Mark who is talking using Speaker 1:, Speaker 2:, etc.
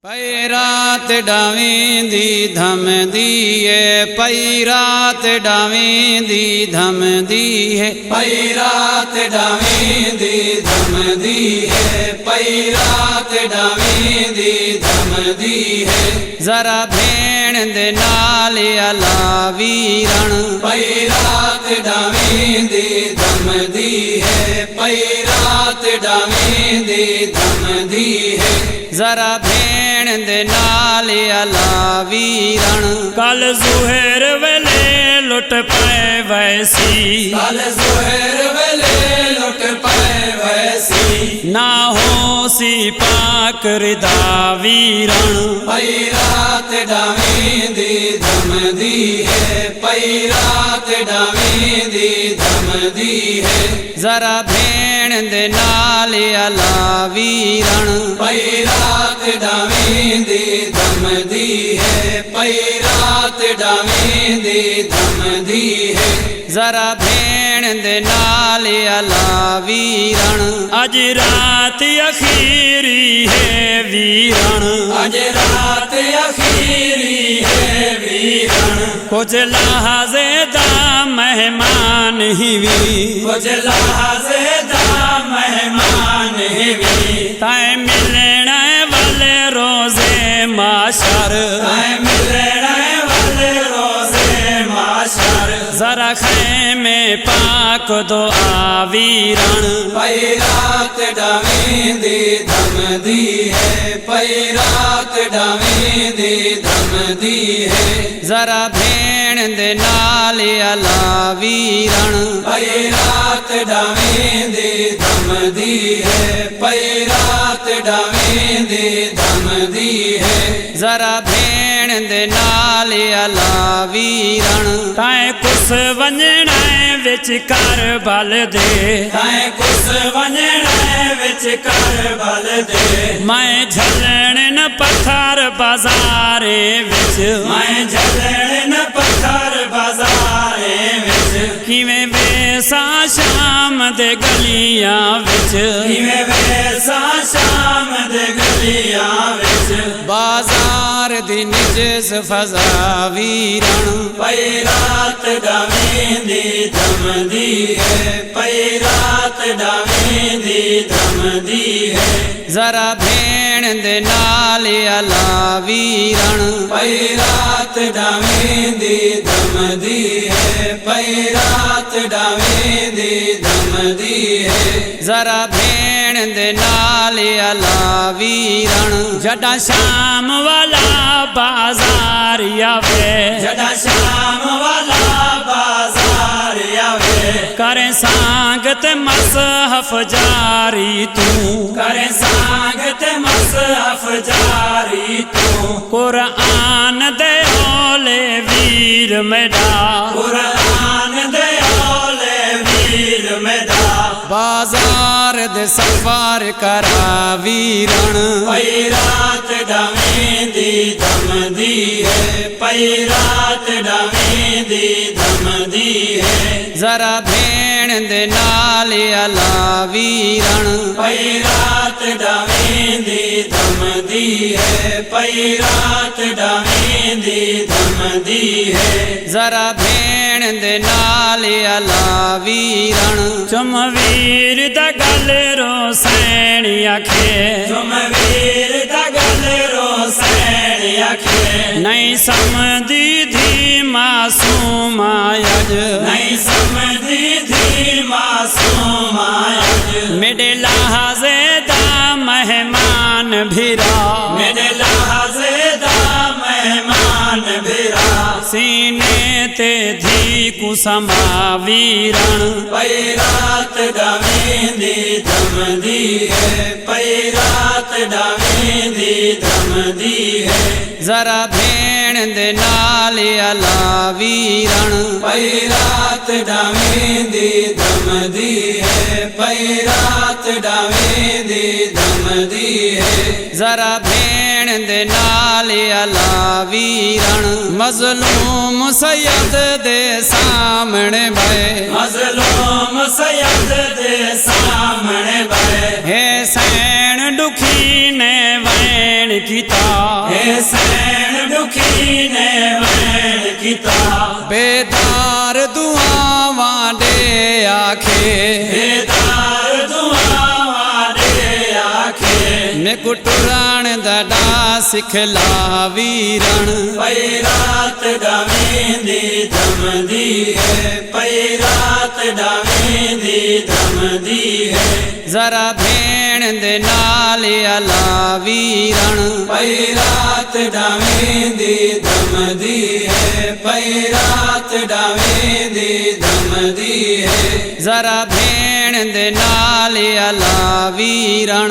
Speaker 1: पई रात डावेंदी धम दिए, पई रात डावेंदी धम दिए, पई रात डावेंदी धम दिए, पई रात डावेंदी धम दिए। जरा भेण दे नाल अला वीरण, पई रात डावेंदी धम दिए, पई रात डावेंदी धम दिए। जरा भेण दे नाल अला वीरण,
Speaker 2: कल ज़ुहर वेले लुट पाए वैसी,
Speaker 1: कल ज़ुहर वेले लुट पाए वैसी।
Speaker 2: ना हो सी पाक रिदा वीरण,
Speaker 1: पई रात डावेंदी धम दिए, पई रात डावेंदी धम दिए। जरा भेण दे नाल अला वीरण, पई रात डावेंदी धम दिए, पई रात डावेंदी धम दिए। जरा भेण दे नाल अला वीरण,
Speaker 2: अज रात अखीरी है वीरण,
Speaker 1: अज रात अखीरी है वीरण।
Speaker 2: कुछ लहाज़े दा मेहमान हिवी,
Speaker 1: कुछ लहाज़े दा मेहमान हिवी।
Speaker 2: ताए मिलण वाले रोज़े माशर,
Speaker 1: ताए मिलण वाले रोज़े माशर।
Speaker 2: जरा खैमे पाक दो आवीरण,
Speaker 1: पई रात डावेंदी धम दिए, पई रात डावेंदी धम दिए। जरा भेण दे नाल अला वीरण, पई रात डावेंदी धम दिए, पई रात डावेंदी धम दिए। जरा भेण दे नाल अला वीरण,
Speaker 2: ताए कुस वंजण विच कर बल दे,
Speaker 1: ताए कुस वंजण विच कर बल दे।
Speaker 2: मैं झलण न पत्थर बाजारे विच,
Speaker 1: मैं झलण न पत्थर बाजारे विच।
Speaker 2: किवें वेसा शाम दे गलियां विच,
Speaker 1: किवें वेसा शाम दे गलियां विच। बाजार दी निजस फजा वीरण, पई रात डावेंदी धम दिए, पई रात डावेंदी धम दिए। जरा भेण दे नाल अला वीरण, पई रात डावेंदी धम दिए, पई रात डावेंदी धम दिए। जरा भेण दे नाल अला वीरण,
Speaker 2: जड़ा शाम वाला बाजार आवे,
Speaker 1: जड़ा शाम वाला बाजार आवे।
Speaker 2: करे सांगत मसहफ जारी तू,
Speaker 1: करे सांगत मसहफ जारी तू।
Speaker 2: कुरान दे ओले वीर मेरा,
Speaker 1: कुरान दे ओले वीर मेरा। बाजार दे सफर करा वीरण, पई रात डावेंदी धम दिए, पई रात डावेंदी धम दिए। जरा भेण दे नाल अला वीरण, पई रात डावेंदी धम दिए, पई रात डावेंदी धम दिए। जरा भेण दे नाल अला वीरण,
Speaker 2: चुम वीर दा गल रोसैन आखे,
Speaker 1: चुम वीर दा गल रोसैन आखे।
Speaker 2: नहीं समझी थी मासूम अज,
Speaker 1: नहीं समझी थी मासूम अज।
Speaker 2: मेरे लहाज़े दा मेहमान भिरा,
Speaker 1: मेरे लहाज़े दा मेहमान भिरा।
Speaker 2: सीने ते धी कुसमा वीरण,
Speaker 1: पई रात डावेंदी धम दिए, पई रात डावेंदी धम दिए। जरा भेण दे नाल अला वीरण, पई रात डावेंदी धम दिए, पई रात डावेंदी धम दिए। जरा भेण
Speaker 3: दे नाल अला वीरण मजलूम सैयद दे सामने बे
Speaker 1: मजलूम सैयद दे सामने बे
Speaker 3: हे सैन दुखी ने वैन कीता
Speaker 1: हे सैन दुखी ने वैन कीता
Speaker 3: बेदार दुआवां दे आखे
Speaker 1: बेदार दुआवां दे आखे
Speaker 3: मैं कुटुरान दड़ा सिखला वीरण
Speaker 1: पई रात डावेंदी धमदी है पई रात डावेंदी धमदी है
Speaker 3: जरा भेण दे नाल अला वीरण
Speaker 1: पई रात डावेंदी धमदी है पई रात डावेंदी धमदी है
Speaker 3: जरा भेण दे नाल अला वीरण